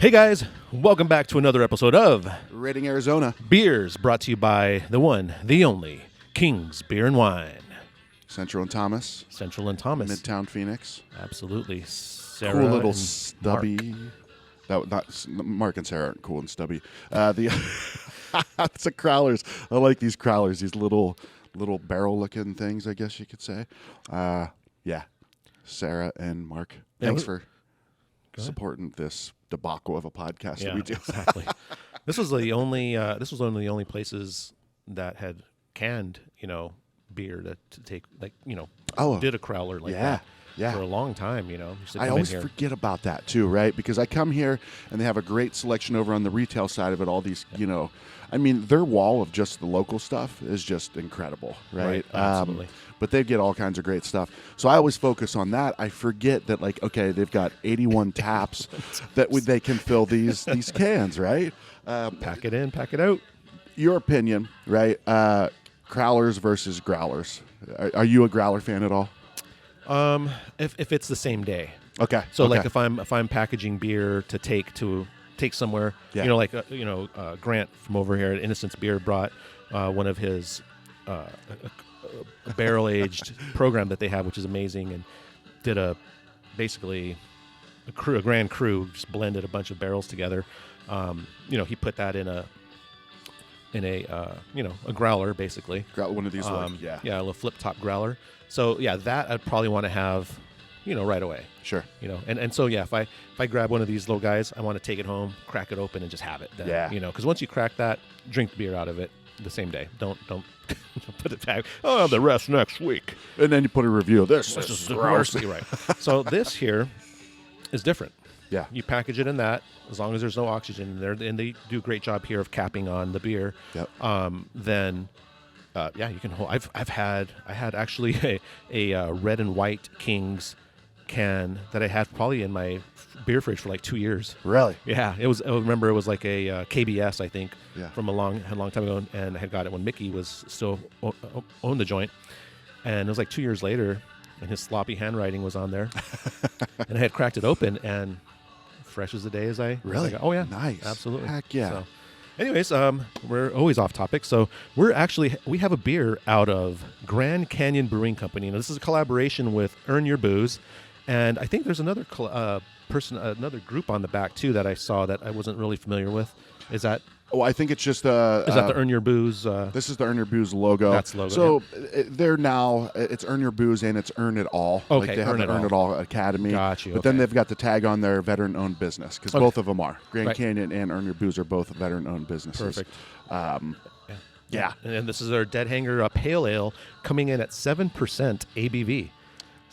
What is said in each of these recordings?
Hey guys, welcome back to another episode of Rating Arizona. Beers, brought to you by the one, the only, King's Beer and Wine. Central and Thomas. Central and Thomas. Midtown Phoenix. Absolutely. Sarah Cool little and stubby. Mark and Sarah aren't cool and stubby. It's a Crowlers. I like these Crowlers. These little barrel-looking things, I guess you could say. Yeah. Sarah and Mark. Thanks for supporting this debacle of a podcast that we do. Exactly. This was one of the only places that had canned, beer to take, did a Crowler like that. Yeah. For a long time, I always forget about that too, right? Because I come here and they have a great selection over on the retail side of it. All these, their wall of just the local stuff is just incredible, right? Absolutely. But they get all kinds of great stuff. So I always focus on that. I forget that, they've got 81 taps that they can fill these cans, right? Pack it in, pack it out. Your opinion, right? Crowlers versus growlers. Are you a growler fan at all? If it's the same day. Okay. So if I'm packaging beer to take somewhere, Grant from over here at Innocence Beer brought one of his a barrel aged program that they have, which is amazing, and did basically a grand cru, just blended a bunch of barrels together. He put that in a growler, basically. One of these, a little flip top growler. So that I'd probably want to have, right away. Sure. And so if I grab one of these little guys, I want to take it home, crack it open, and just have it. Then, because once you crack that, drink the beer out of it the same day. Don't put it back. Oh, the rest next week. And then you put a review of this. This is gross. Right. So this here is different. Yeah. You package it in that, as long as there's no oxygen in there, and they do a great job here of capping on the beer. Yep. Then you can hold. I had actually a red and white King's can that I had probably in my beer fridge for like 2 years. Really? Yeah. It was. I remember it was like a KBS, I think, from a long time ago, and I had got it when Mickey was still owned the joint, and it was like 2 years later, and his sloppy handwriting was on there, and I had cracked it open and fresh as the day as I really. Oh yeah, nice, absolutely, heck yeah. So, anyways, we're always off topic. So we have a beer out of Grand Canyon Brewing Company. Now, this is a collaboration with Earn Your Booze, and I think there's another another group on the back too that I saw that I wasn't really familiar with. Is that? Oh, I think it's just is that the Earn Your Booze? This is the Earn Your Booze logo. That's the logo. So they're now, it's Earn Your Booze and it's Earn It All. Okay, they have the Earn It All Academy. Got you. But then they've got the tag on their veteran-owned business, because both of them are. Grand Canyon and Earn Your Booze are both veteran-owned businesses. Perfect. Yeah. And this is their Dead Hanger Pale Ale coming in at 7% ABV.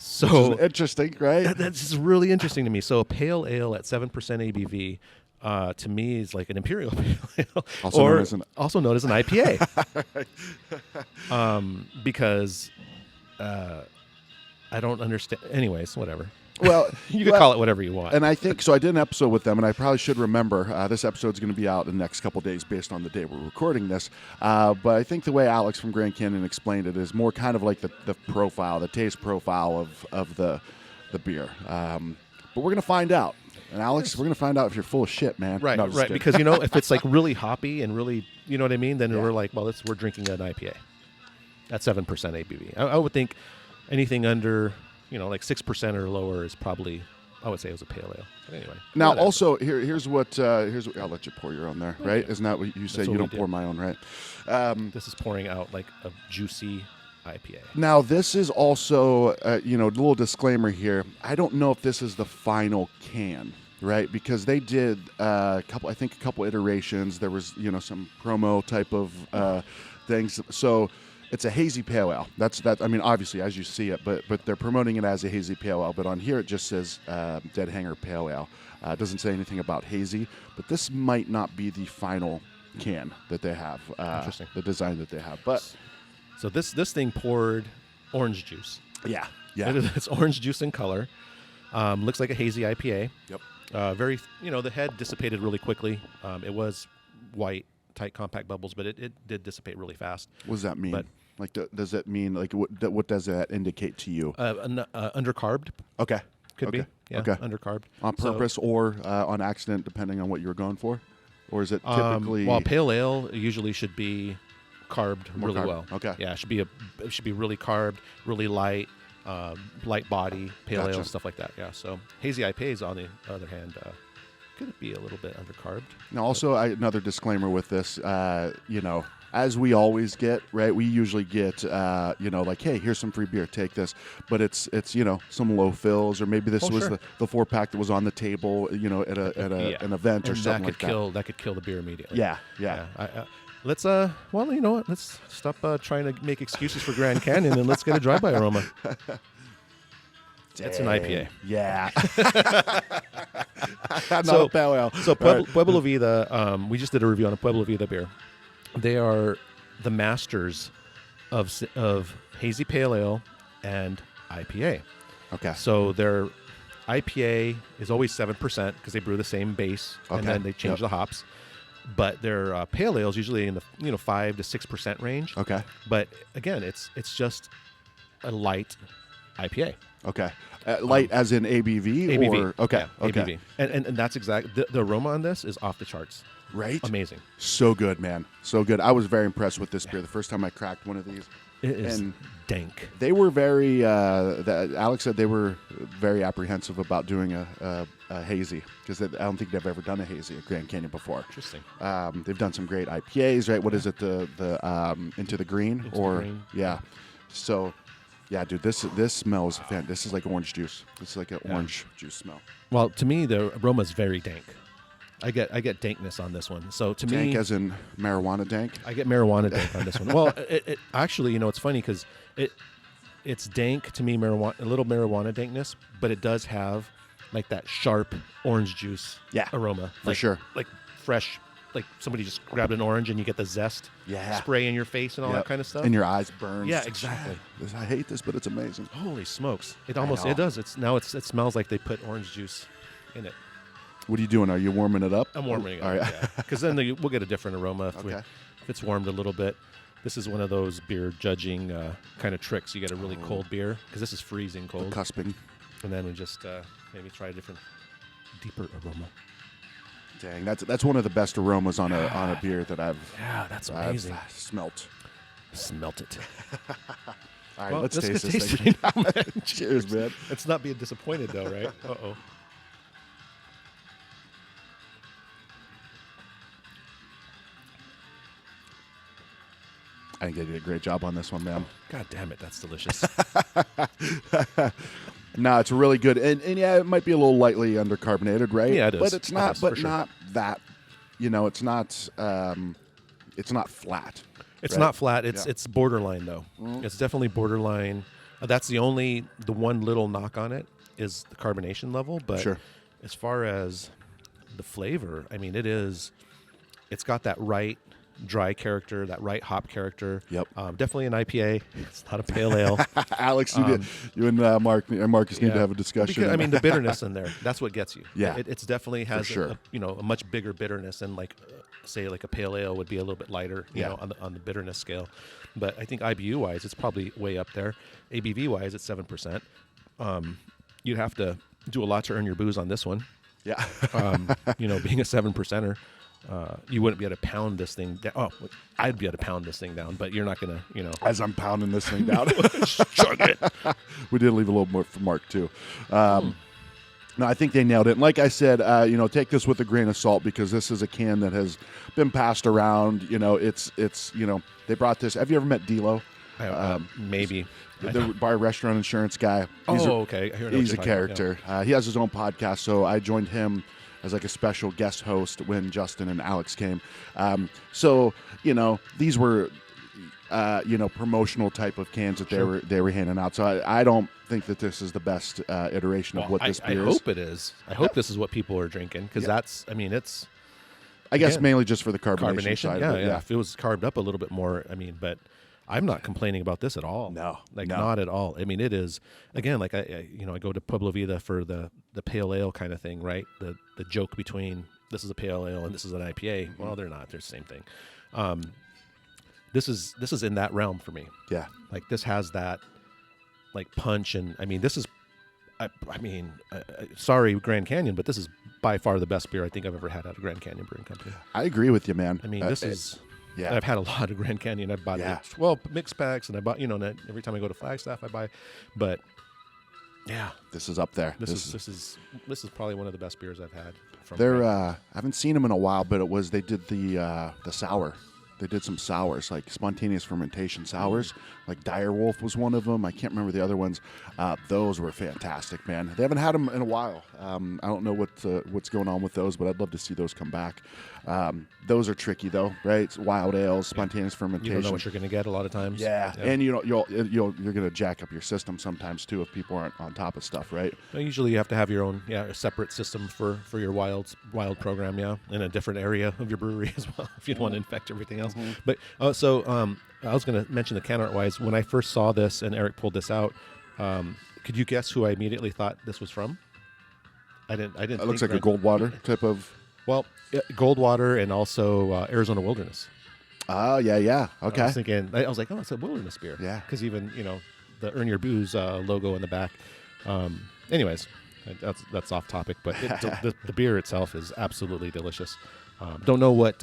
So which is interesting, right? That's just really interesting to me. So a pale ale at 7% ABV, to me, is like an imperial pale ale, also known as an IPA. Because I don't understand. Anyways, whatever. Well, you can call it whatever you want. And I think so. I did an episode with them, and I probably should remember. This episode's going to be out in the next couple of days, based on the day we're recording this. But I think the way Alex from Grand Canyon explained it is more kind of like the profile, the taste profile of the beer. But we're going to find out. And Alex, we're going to find out if you're full of shit, man. Right, no, right. Because if it's like really hoppy and really, you know what I mean, then we're like, well, we're drinking an IPA at 7% ABV. I would think anything under, like 6% or lower is probably, I would say it was a pale ale. But anyway. Now, also, here's what I'll let you pour your own there, right? Isn't that what you say? You don't pour my own, right? This is pouring out like a juicy IPA. Now, this is also, a little disclaimer here. I don't know if this is the final can, right? Because they did a couple iterations. There was, some promo type of things. So it's a hazy pale ale. That's obviously, as you see it, but they're promoting it as a hazy pale ale. But on here, it just says Dead Hanger Pale Ale. It doesn't say anything about hazy, but this might not be the final can that they have. Interesting. The design that they have, but. So this thing poured orange juice. Yeah. It's orange juice in color. Looks like a hazy IPA. Yep. Very, the head dissipated really quickly. It was white, tight, compact bubbles, but it did dissipate really fast. What does that mean? But, does that mean what does that indicate to you? Undercarbed. Okay. Could be. Yeah, undercarbed. On purpose or on accident, depending on what you were going for? Or is it typically... well, pale ale usually should be carbed really well. Okay. Yeah, it should be really carbed, really light, light body, pale ale, stuff like that. Yeah, so hazy IPAs, on the other hand, could be a little bit undercarbed. Now, also, another disclaimer with this, as we always get, right? We usually get, like, hey, here's some free beer, take this. But it's some low fills, or maybe this was the 4-pack that was on the table, at an event or something like that. That could kill the beer immediately. Yeah. Let's well, you know what? Let's stop trying to make excuses for Grand Canyon and let's get a drive-by aroma. It's an IPA. Yeah. So, a pale ale. So Pueblo Vida, we just did a review on a Pueblo Vida beer. They are the masters of hazy pale ale and IPA. Okay. So their IPA is always 7% because they brew the same base, and then they change the hops. But their pale ale is usually in the 5 to 6% range. Okay. But again, it's just a light IPA. Okay. Light as in ABV? ABV. Or? Okay. Yeah, okay. ABV. And that's exactly the aroma on this is off the charts. Right? Amazing. So good, man. So good. I was very impressed with this beer the first time I cracked one of these. It is dank. They were very, Alex said they were very apprehensive about doing a hazy because I don't think they've ever done a hazy at Grand Canyon before. Interesting. They've done some great IPAs, right? What is it? The Into the Green? Into the Green. Yeah. So, yeah, dude, this smells fantastic. This is like orange juice. It's like an orange juice smell. Well, to me, the aroma is very dank. I get dankness on this one. So to me, dank as in marijuana dank. I get marijuana dank on this one. Well, it actually, it's funny because it's dank to me, a little marijuana dankness, but it does have like that sharp orange juice aroma for sure, like fresh, like somebody just grabbed an orange and you get the zest spray in your face and all that kind of stuff, and your eyes burn. Yeah, exactly. I hate this, but it's amazing. Holy smokes! It does. It smells like they put orange juice in it. What are you doing? Are you warming it up? I'm warming it up, yeah. Because then we'll get a different aroma if it's warmed a little bit. This is one of those beer judging kind of tricks. You get a really cold beer, because this is freezing cold. The cusping. And then we just maybe try a different, deeper aroma. Dang, that's one of the best aromas on a beer that I've that's amazing. Smelt it. All right, well, let's taste this taste thing. right now, man. Cheers, man. It's not being disappointed, though, right? Uh-oh. I think they did a great job on this one, man. God damn it, that's delicious. No, it's really good, and yeah, it might be a little lightly undercarbonated, right? Yeah, it is. But it's not. But sure. Not that. It's not. It's not flat. It's not flat. It's borderline though. Mm. It's definitely borderline. That's the one little knock on it is the carbonation level. But as far as the flavor, I mean, it's got that right dry character, that right hop character. Yep. Definitely an IPA. It's not a pale ale. Alex, you and Marcus need to have a discussion. Because, I mean, the bitterness in there, that's what gets you. Yeah. It's definitely has a much bigger bitterness than say like a pale ale would be a little bit lighter, you know, on the bitterness scale. But I think IBU wise, it's probably way up there. ABV wise, it's 7%. You'd have to do a lot to earn your booze on this one. Yeah. Being a 7%er. You wouldn't be able to pound this thing down. Oh, I'd be able to pound this thing down, but you're not going to, As I'm pounding this thing down. Chug it. We did leave a little more for Mark, too. No, I think they nailed it. And like I said, take this with a grain of salt because this is a can that has been passed around. It's they brought this. Have you ever met D'Lo? Maybe. The bar restaurant insurance guy. Okay. He's a character. He has his own podcast, so I joined him as like a special guest host when Justin and Alex came. These were, promotional type of cans that they were handing out. So I don't think that this is the best iteration of what this beer is. I hope it is. I hope this is what people are drinking because it's. I guess mainly just for the carbonation side. Yeah. If it was carved up a little bit more, but I'm not complaining about this at all. No. Not at all. I mean, it is, again, like I go to Pueblo Vida for the pale ale kind of thing, right? The joke between this is a pale ale and this is an IPA. Well, they're not. They're the same thing. This is in that realm for me. Yeah. Like this has that like punch and I mean, this is I mean, sorry, Grand Canyon, but this is by far the best beer I think I've ever had out of Grand Canyon Brewing Company. I agree with you, man. I mean, this is. Yeah. I've had a lot of Grand Canyon. I've bought mixed packs, and I bought, every time I go to Flagstaff, I buy. But yeah, this is up there. This is probably one of the best beers I've had. I haven't seen them in a while, but they did the sour. They did some sours, like spontaneous fermentation sours. Like Direwolf was one of them. I can't remember the other ones. Those were fantastic, man. They haven't had them in a while. I don't know what's going on with those, but I'd love to see those come back. Those are tricky though, right? It's wild ales, spontaneous fermentation. You don't know what you're going to get a lot of times. Yeah, and you're going to jack up your system sometimes too if people aren't on top of stuff, right? Usually you have to have your own a separate system for your wild program, in a different area of your brewery as well if you don't want to infect everything else. Mm-hmm. But I was going to mention the can art wise. When I first saw this and Eric pulled this out, could you guess who I immediately thought this was from? I didn't. It looks like a Goldwater type of. Well, Goldwater and also Arizona Wilderness. Oh, yeah. Okay. I was thinking, I was like, oh, it's a wilderness beer. Yeah. Because even, the Earn Your Booze logo in the back. Anyways, that's off topic, but the beer itself is absolutely delicious. Don't know what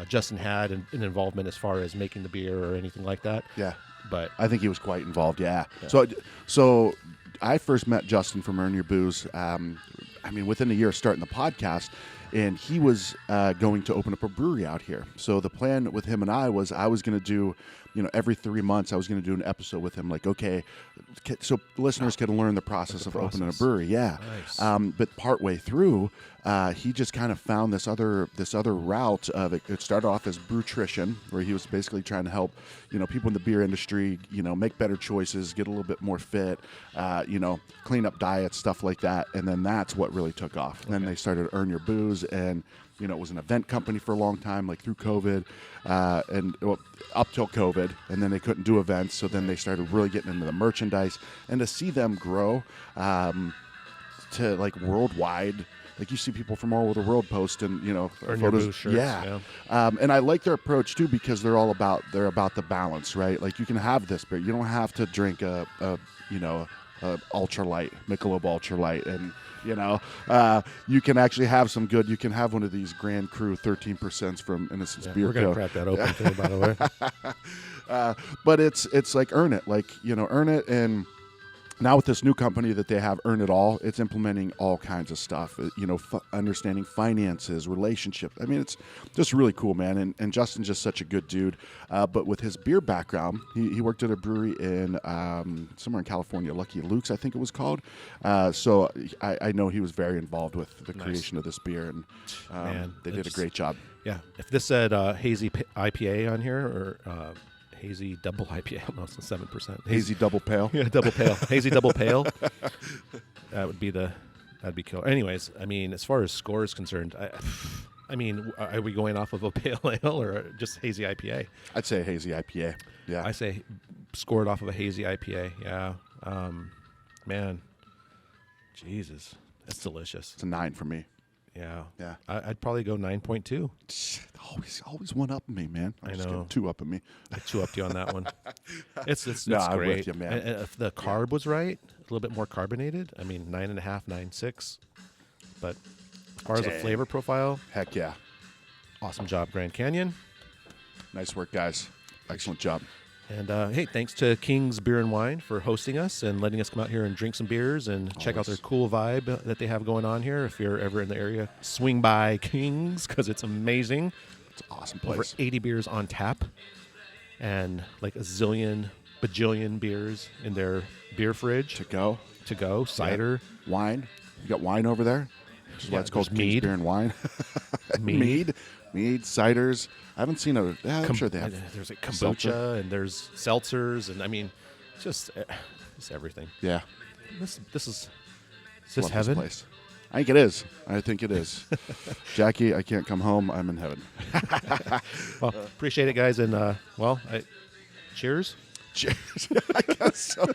Justin had an involvement as far as making the beer or anything like that. Yeah. But I think he was quite involved, yeah. So I first met Justin from Earn Your Booze, within a year of starting the podcast, and he was going to open up a brewery out here. So the plan with him and I was going to do, every 3 months I was going to do an episode with him, like, okay, so listeners can learn the process of opening a brewery. Yeah. Nice. But partway through, he just kind of found this other route of it. It started off as Brewtrition, where he was basically trying to help, people in the beer industry, make better choices, get a little bit more fit, clean up diets, stuff like that. And then that's what really took off. Okay. Then they started Earn Your Booze, and it was an event company for a long time, like through COVID, up till COVID, and then they couldn't do events, so then they started really getting into the merchandise, and to see them grow to like worldwide. Like you see people from all over the world posting, photos. Shirts, yeah. And I like their approach too, because they're about the balance, right? Like you can have this beer, you don't have to drink a ultralight, Michelob Ultralight, and you can actually have some good. You can have one of these Grand Cru 13% from Innocence Beer Co. We're gonna crack that open too, by the way. But it's like earn it, earn it, and now with this new company that they have, Earn It All, it's implementing all kinds of stuff. Understanding finances, relationships. I mean, it's just really cool, man. And Justin's just such a good dude. But with his beer background, he worked at a brewery in somewhere in California, Lucky Luke's, I think it was called. So I know he was very involved with the creation of this beer, and they did a great job. Yeah. If this said hazy IPA on here, or hazy double IPA, almost 7%. Hazy double pale. Yeah, double pale. Hazy double pale. That'd be killer. Anyways, as far as score is concerned, are we going off of a pale ale or just hazy IPA? I'd say hazy IPA. Yeah. I say scored off of a hazy IPA. Yeah. Man, Jesus, that's delicious. It's a 9 for me. Yeah. I'd probably go 9.2. Always one up me, man. I know. 2 up at me. I 2 upped you on that one. It's no, great. I'm with you, man. And if the carb was right, a little bit more carbonated. 9.5, 9.6. But as far as the flavor profile, heck yeah. Awesome job, Grand Canyon. Nice work, guys. Excellent job. And hey, thanks to King's Beer and Wine for hosting us and letting us come out here and drink some beers and check out their cool vibe that they have going on here. If you're ever in the area, swing by King's because it's amazing. It's an awesome place. Over 80 beers on tap and like a bajillion beers in their beer fridge. To go. Cider. Yeah. Wine. You got wine over there? Which is why it's called King's Beer and Wine. Mead, ciders. I haven't seen I'm sure they have. There's like kombucha and there's seltzers and just everything. Yeah. This is heaven? This place. I think it is. Jackie, I can't come home. I'm in heaven. Well, appreciate it, guys, and cheers. Cheers. I guess so.